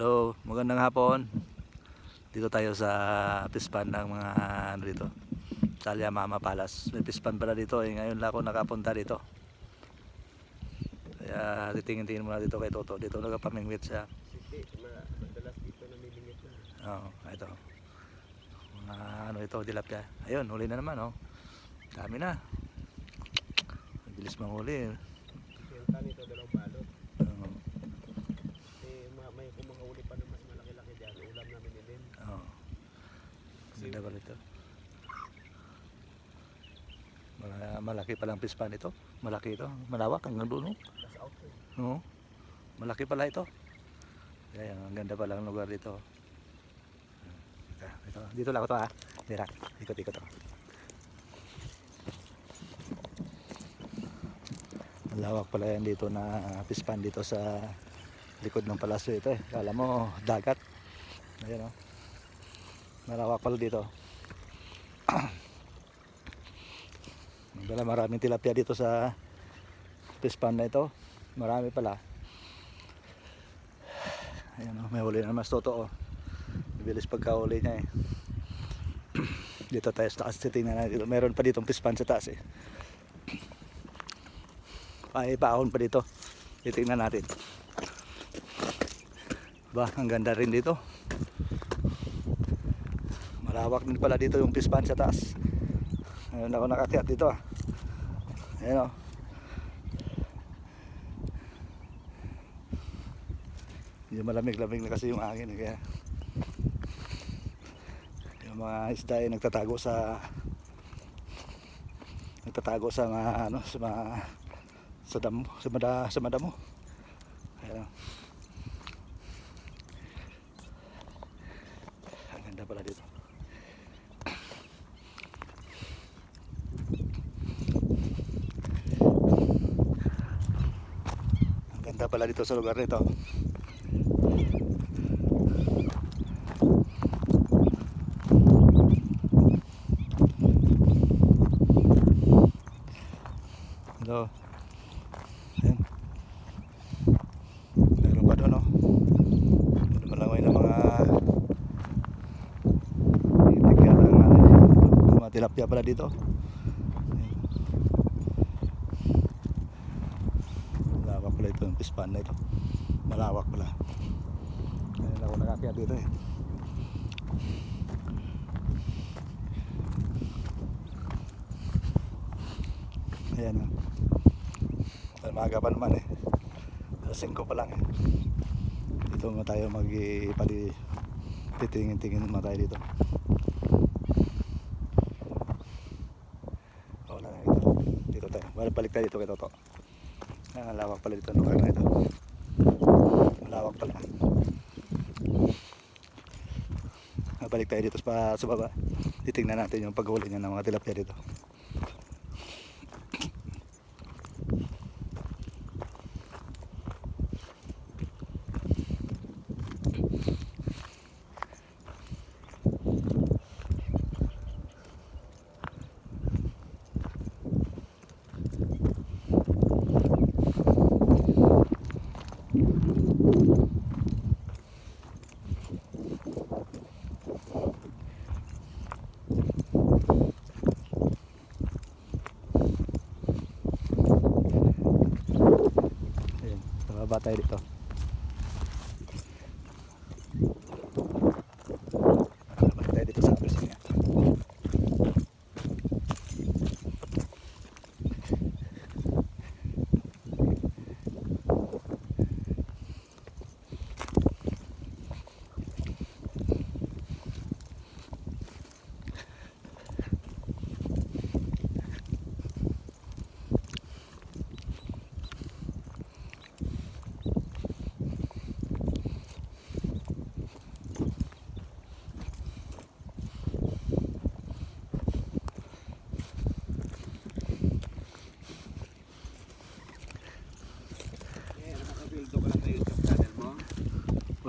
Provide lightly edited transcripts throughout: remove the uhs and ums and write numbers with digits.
Hello, magandang hapon. Dito tayo sa pispan ng mga ano dito. Salya Mama Palace. May pispan pala dito eh. Ngayon lang ako nakapunta dito. Kaya titingin-tingin muna dito kay Toto. Dito nagpamingwit siya. Madalas dito namimingit na. Oo, ito. Mga ano ito, tilapia. Ayun, huli na naman oh. Dami na. Bilis manghuli. Siyenta nito dalawang balot. Oo. May kumahuli pa ng mas malaki-laki dyan. Ulam namin din. Oo. Ganda pala ito. Malaki palang pispan ito. Malaki ito. Malawak hanggang doon. That's out eh. Oo. Malaki pala ito. Kaya ang ganda pala ang lugar dito. Dito lang ako to ha. Dira. Ikot-ikot ako. Malawak pala yan dito na pispan dito sa likod ng palasyo ito eh. Kala mo dagat. Ayan o. Malawak pala dito. Maraming tilapia dito sa pispan na ito. Marami pala. Ayan o. May huli na mas Toto o. Bilis pagkahuli niya eh. Dito tayo sa taas. Tingnan natin. Meron pa ditong pispan sa taas eh. Ay paahon pa dito. Titingnan natin. Ba, ang ganda rin dito. Malawak din pala dito yung pispan sa taas. Ngayon ako nakakyat dito ah. Ayan o. Yung malamig-lamig na kasi yung hangin kaya yung mga isda ay nagtatago sa mga ano sa mga damo, sa madamo. Ayan. Ang ganda pala dito. Ang ganda pala dito sa lugar nito. Hello. Ayan. Meron pa doon, no? Malangoy na mga itigyan ng mga tilapia pala dito. Ayan. Malawak pala ito yung pispan na ito. Malawak pala. Ayan ako nakakaya dito eh. Ayan o. Maga pa naman eh. Alas 5 pa lang eh. Dito mo tayo titingin-tingin mo tayo dito. Wala na ito. Dito tayo. Balik tayo dito kay Toto. Lawak pala dito ang lugar na ito. Malawak pala. Balik tayo dito sa baba. Titingnan natin yung paghuli niya ng mga tilapia dito. Baba tayo dito. Baba tayo dito sa apersin niya.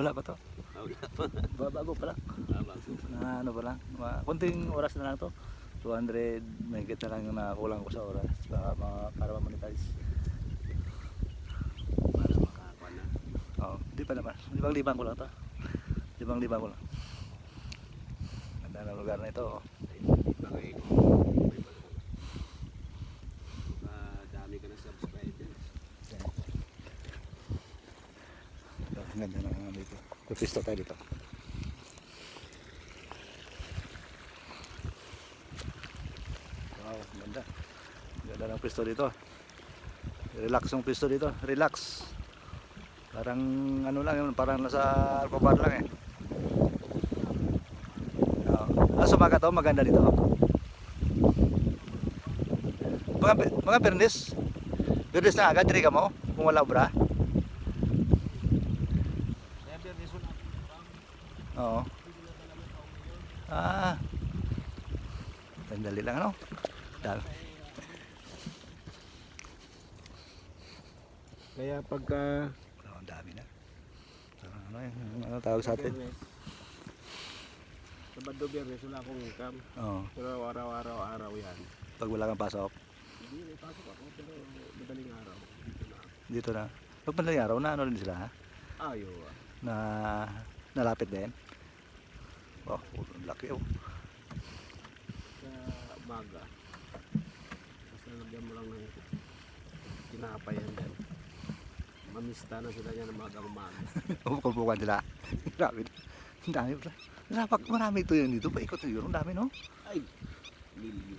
Wala pa to. Bago pa lang. Ano pa lang. Kunting oras na lang to. 200 megit na lang yung nakakulang ko sa oras para ma-monetize. Para makakuha na. Oo, di pa naman. Libang-libang ko lang to. 5,000 ko lang. Ganda ng lugar na ito. Oh. Bagay ko. Dami ka na subscribers. Ito, ang ganda ng ano dito. Pupisto tayo dito. Wow, ang ganda. Ganda ng pisto dito. Relax yung pisto dito. Relax. Parang ano lang yun, parang nasa Alcobar lang eh. Sumaga to, maganda dito. Mga Bernes. Bernes na agad, diri ka mo kung wala obra. Oo. Sandali lang ano. Dami. Kaya pagka Ang dami na. Ano yung ano tawag sa atin? Sabado, Biyernes, wala akong income. Oo. Pero araw-araw yan. Pag wala kang pasok, Hindi, may pasok ako. Pero madaling araw. Dito na. dito na. Pag madaling araw na ano rin sila ha? Ayaw ah. Na nalapit din. Oh, ang laki oh. Sa umaga. Basta lagyan mo lang ng tinapay yan dyan. Mamista na sila niya ng umaga. Kumpukan sila. Grabe. Ang dami pala. Marami ito yun dito. Paikot yun. Ang dami no? Ay, million.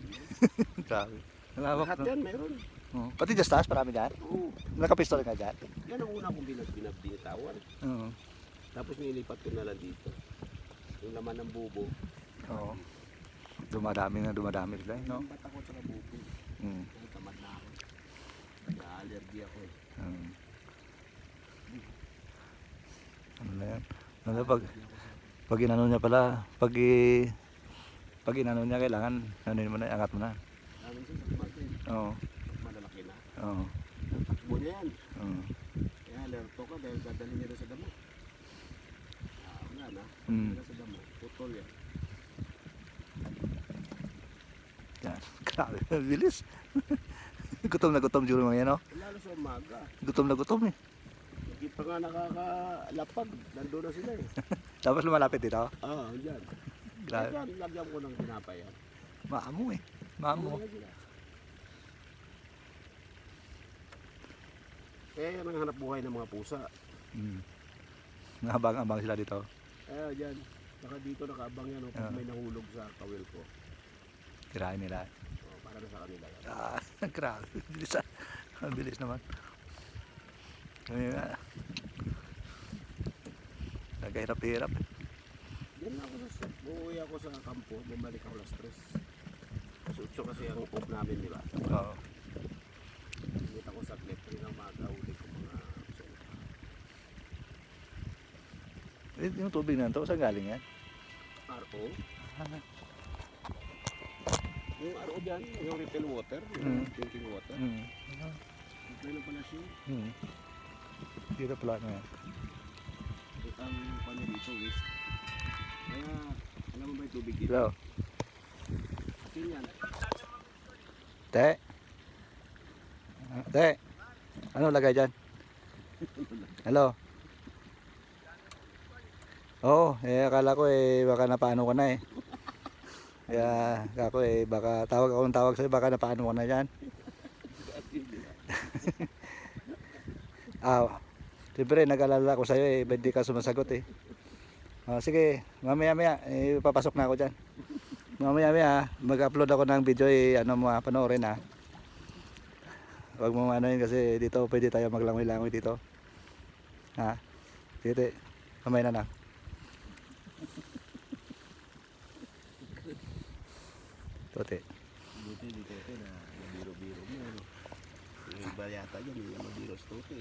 Grabe. Malawak Lahat no? yan meron. Oh. Pati just taas, marami dyan. Oo. Nakapistol ka dyan. Yan ang una kong binitawan. Oo. Tapos nilipat ko na lang dito. Yung laman ng bubo. Oo. Dumadami sila eh, no? Ba't ako sa bubo? Mm. Ang tamad na ako. Na-allergy ako eh. Ano na yan? Ano na pag inano niya pala, pag inano niya kailangan, ano mo na, angat mo na. Namin siya sa kumatin. Oo. Malalaki na. Oo. Takbo niya yan. Oo. Kaya alerto ka dahil dadalhin niya doon sa damo. Wala na. Mm. Wala sa damo. Putol yan. Yan. Grabe, bilis. Gutom na gutom siguro mga yan, no? Lalo sa umaga. Gutom na gutom eh. Hindi pa nga nakakalapag. Nandun na sila eh. Tapos lumalapit dito. Dyan. Grabe. Dyan, lagyan ko ng tinapay yan. Maamo eh. Maamo. Wala sila. Kaya yan ang hanap buhay ng mga pusa. Mm. Nabang-abang sila dito. Dyan. Saka dito nakaabang yan. Pag may nahulog sa kawil ko. Tirahin nila. Para na sa kanila yan. Grabe. Bilis ah. Ang bilis naman. Kaya nga. Nagahirap-hirap. Yan ako sa uuwi ako sa kampo. Bumalik ako alas 3. Kasi 8 kasi ang off namin, di ba? Oo. Ngunit ako sa clip. Rin ang mag-auli ko mga Yung tubig na ito, saan galing yan? RO. Yung RO dyan, yung refill water, Mm. yung drinking water. Mm. Refill pala siya. Dito pala na yan. Ang pano dito, waste. Kaya, alam mo ba yung tubig dito? Hello. Asin yan. Te. Te. Ano lagay dyan? Hello. Oo, akala ko baka napaano ka na eh. Kaya ako baka tawag sa'yo, baka napaano ka na dyan. Siyempre nag-alala ko sa'yo ba't di ka sumasagot eh. Sige, mamaya papasok na ako dyan. Mamaya mag-upload ako ng video ano mo panoorin ha. Huwag mo ano yun kasi dito pwede tayo maglangoy-langoy dito. Ha? Sige, mamaya na lang. Tote. Buti dito ito na biro-biro mo. Yung iba yata dyan, yung mabiro sa tote.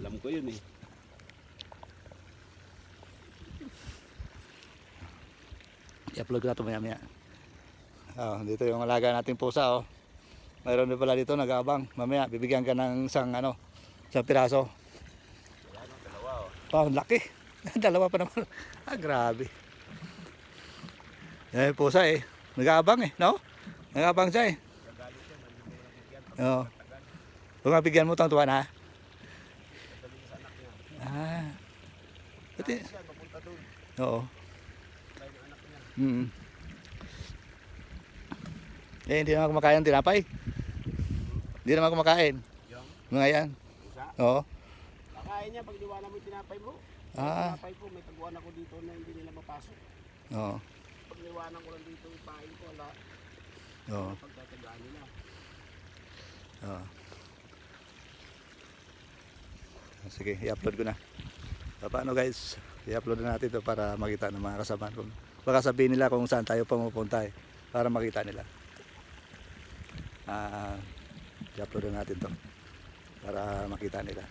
Alam ko yun eh. I-upload ko na ito maya. Dito yung alaga nating pusa oh. Mayroon din pala dito nag-aabang. Mamaya bibigyan ka ng isang piraso. Ang laki. Dalawa pa naman. Grabe. Pusa nag-aabang no? Nag-aabang siya Oo. Kung mabigyan mo itong tuwan ha? Pati, Yan, papunta doon. oo. Tayo ng anak niya. Mm. Eh, hindi naman kumakain ng tinapay. Hindi naman kumakain. Yung Mga yan. pusa. Oo. Kakain niya pag niwala mo yung tinapay mo. Ah. Tinapay ko, may taguan ako dito na hindi nila mapasok. Oo. Pag niwanan ko lang dito yung pain ko, wala. Oo. Pagtatagaan nila. Oo. Sige, i-upload ko na. Paano guys? I-upload na natin to para makita ng mga kasama ko. Baka sabihin nila kung saan tayo pumupunta eh. Para makita nila. I-upload na natin to para makita nila.